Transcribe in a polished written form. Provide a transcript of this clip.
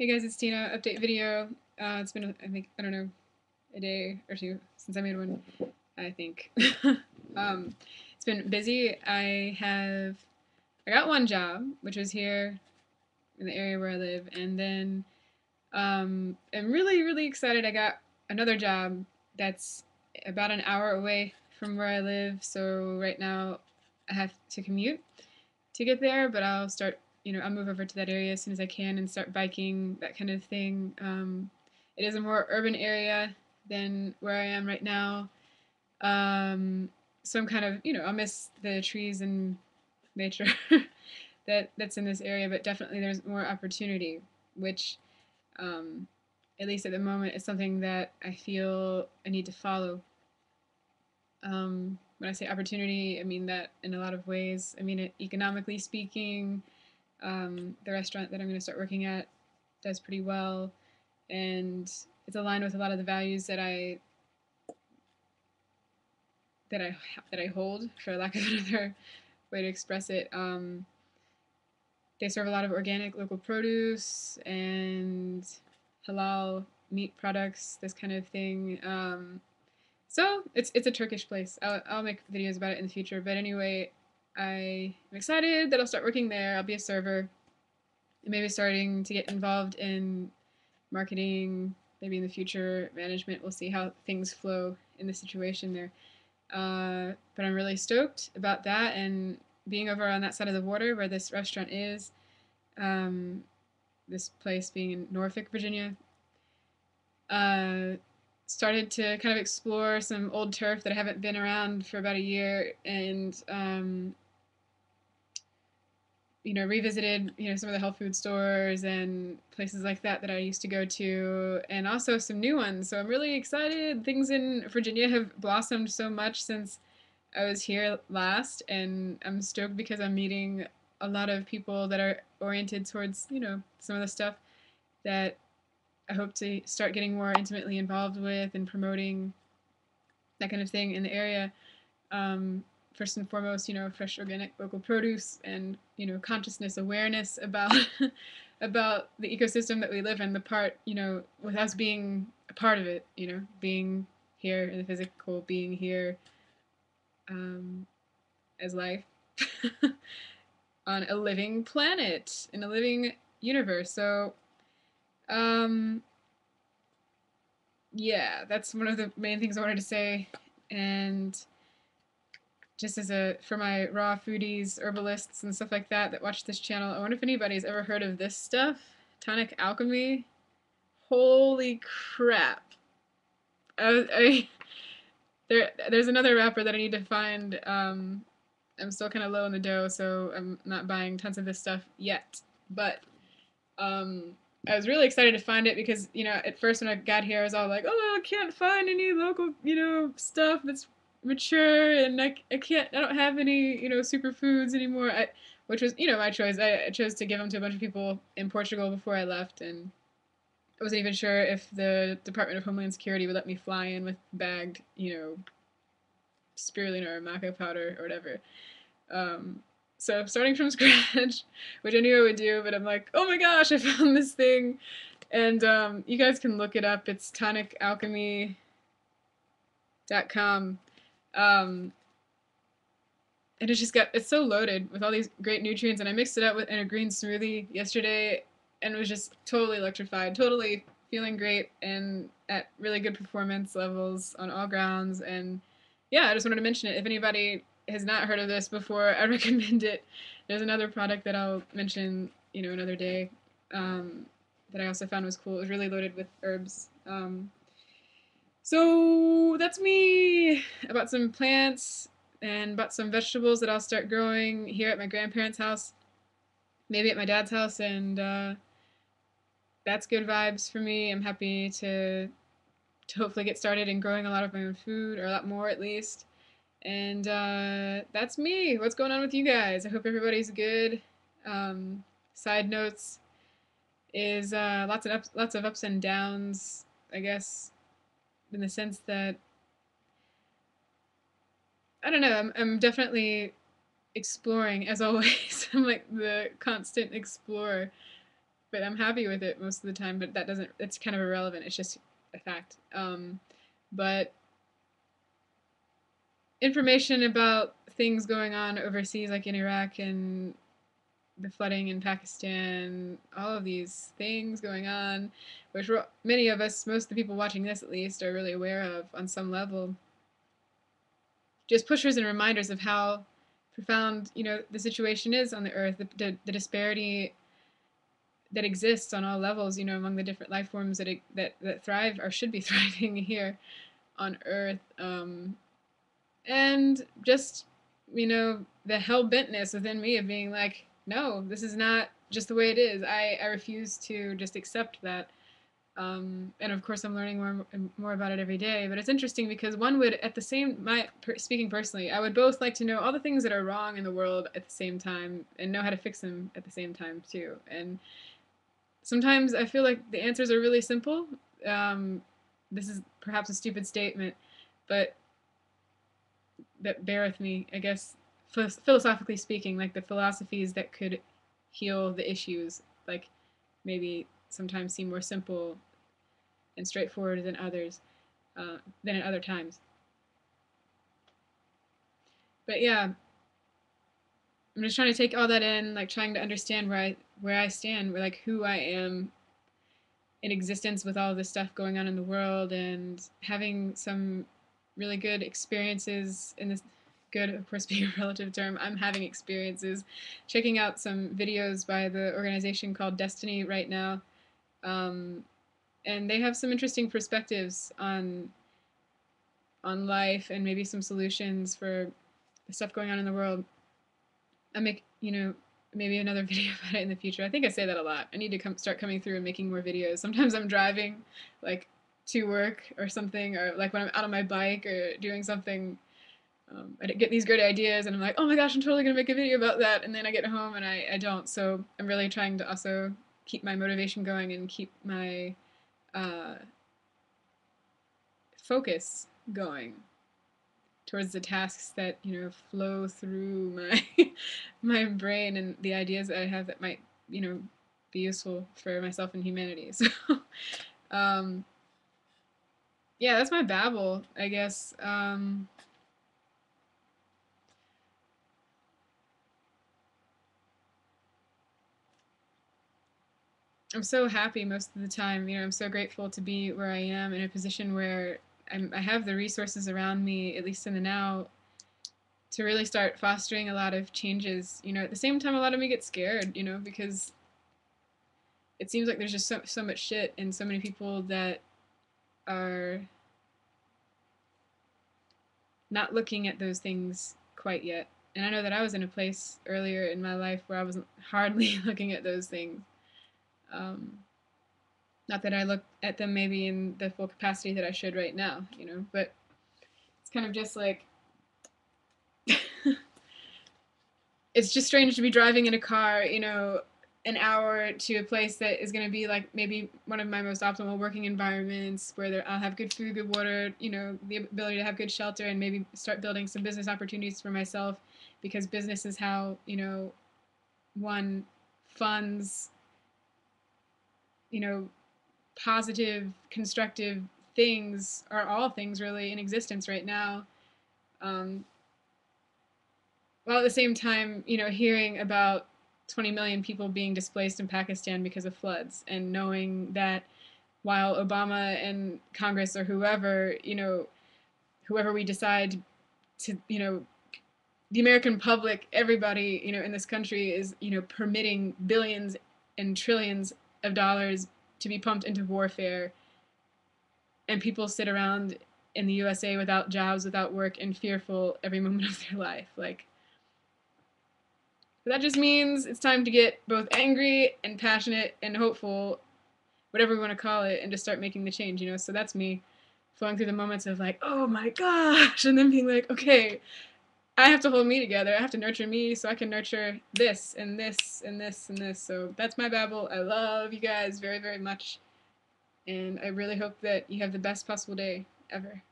Hey guys, it's Tina. Update video. It's been, I think, I don't know, a day or two since I made one, I think. um, it's been busy. I got one job, which was here in the area where I live, and then I'm really, really excited. I got another job that's about an hour away from where I live, so right now I have to commute to get there, but I'll start, I'll move over to that area as soon as I can and start biking, that kind of thing. It is a more urban area than where I am right now. So I'm kind of, I'll miss the trees and nature that's in this area, but definitely there's more opportunity, which, um, at least at the moment, is something that I feel I need to follow. When I say opportunity, I mean that in a lot of ways. I mean it economically speaking. The restaurant that I'm going to start working at does pretty well, and it's aligned with a lot of the values that I that I hold, for lack of another way to express it. They serve a lot of organic local produce and halal meat products, this kind of thing. So it's a Turkish place. I'll make videos about it in the future. But anyway, I'm excited that I'll start working there. I'll be a server, and maybe starting to get involved in marketing. Maybe in the future, management. We'll see how things flow in the situation there. But I'm really stoked about that and being over on that side of the water where this restaurant is. Um, this place being in Norfolk, Virginia. Uh, Started to kind of explore some old turf that I haven't been around for about a year, and revisited some of the health food stores and places like that that I used to go to, and also some new ones. So I'm really excited. Things in Virginia have blossomed so much since I was here last, and I'm stoked because I'm meeting a lot of people that are oriented towards some of the stuff that I hope to start getting more intimately involved with and promoting that kind of thing in the area. Um, First and foremost, fresh organic local produce and consciousness awareness about about the ecosystem that we live in. The part with us being a part of it, being here in the physical, being here um, as life on a living planet in a living universe. So um, yeah, that's one of the main things I wanted to say. And just as for my raw foodies, herbalists, and stuff like that watch this channel, I wonder if anybody's ever heard of this stuff, tonic alchemy. Holy crap! I there's another rapper that I need to find. I'm still kind of low in the dough, so I'm not buying tons of this stuff yet. But um, I was really excited to find it because at first when I got here, I was all like, "Oh, I can't find any local stuff that's mature, and I don't have any superfoods anymore." Which was my choice. I chose to give them to a bunch of people in Portugal before I left, and I wasn't even sure if the Department of Homeland Security would let me fly in with bagged spirulina or maca powder or whatever. Um, so starting from scratch, which I knew I would do, but I'm like, oh my gosh, I found this thing. And you guys can look it up. It's tonicalchemy.com. Um, and it's so loaded with all these great nutrients. And I mixed it up in a green smoothie yesterday and was just totally electrified, totally feeling great and at really good performance levels on all grounds. And yeah, I just wanted to mention it. If anybody has not heard of this before, I recommend it. There's another product that I'll mention, another day, that I also found was cool. It was really loaded with herbs. So that's me. I bought some plants and bought some vegetables that I'll start growing here at my grandparents' house, maybe at my dad's house, and that's good vibes for me. I'm happy to hopefully get started in growing a lot of my own food, or a lot more at least. And that's me. What's going on with you guys? I hope everybody's good. Side notes is lots of ups and downs, I guess, in the sense that I don't know. I'm definitely exploring as always. I'm like the constant explorer. but I'm happy with it most of the time. But that doesn't. It's kind of irrelevant. It's just a fact. But information about things going on overseas, like in Iraq and the flooding in Pakistan, all of these things going on, which many of us, most of the people watching this at least, are really aware of on some level, just pushers and reminders of how profound, the situation is on the earth, the disparity that exists on all levels, among the different life forms that thrive or should be thriving here on Earth, and just the hell bentness within me of being like, no, this is not just the way it is. I refuse to just accept that. And of course, I'm learning more and more about it every day. But it's interesting because one would, at the same, speaking personally, I would both like to know all the things that are wrong in the world at the same time and know how to fix them at the same time too. And sometimes I feel like the answers are really simple. This is perhaps a stupid statement, but that bear with me, I guess, philosophically speaking, like the philosophies that could heal the issues, like maybe sometimes seem more simple and straightforward than others, than at other times. But yeah, I'm just trying to take all that in, like trying to understand where I stand, where like who I am in existence with all this stuff going on in the world, and having some really good experiences in this. Good, of course, being a relative term. I'm having experiences, checking out some videos by the organization called Destiny right now, um, and they have some interesting perspectives on life and maybe some solutions for the stuff going on in the world. I make maybe another video about it in the future. I think I say that a lot. I need to start coming through and making more videos. Sometimes I'm driving like to work or something, or like when I'm out on my bike or doing something. I get these great ideas and I'm like, oh my gosh, I'm totally gonna make a video about that, and then I get home and I don't. So I'm really trying to also keep my motivation going and keep my uh, focus going towards the tasks that flow through my my brain and the ideas that I have that might be useful for myself and humanity. So um, yeah, that's my babble, I guess. I'm so happy most of the time. I'm so grateful to be where I am in a position where I have the resources around me, at least in the now, to really start fostering a lot of changes. At the same time, a lot of me get scared, because it seems like there's just so much shit and so many people that are not looking at those things quite yet. And I know that I was in a place earlier in my life where I wasn't hardly looking at those things. Um, Not that I look at them maybe in the full capacity that I should right now, but it's kind of just like it's just strange to be driving in a car, an hour to a place that is going to be like maybe one of my most optimal working environments where I'll have good food, good water, the ability to have good shelter, and maybe start building some business opportunities for myself, because business is how, one funds, positive, constructive things, are all things really in existence right now. Um, while at the same time, hearing about 20 million people being displaced in Pakistan because of floods, and knowing that while Obama and Congress or whoever, whoever we decide to, the American public, everybody, in this country is, permitting billions and trillions of dollars to be pumped into warfare, and people sit around in the USA without jobs, without work, and fearful every moment of their life. Like, that just means it's time to get both angry and passionate and hopeful, whatever we want to call it, and just start making the change, So that's me flowing through the moments of like, oh my gosh, and then being like, okay, I have to hold me together. I have to nurture me so I can nurture this and this and this and this. So that's my babble. I love you guys very, very much. And I really hope that you have the best possible day ever.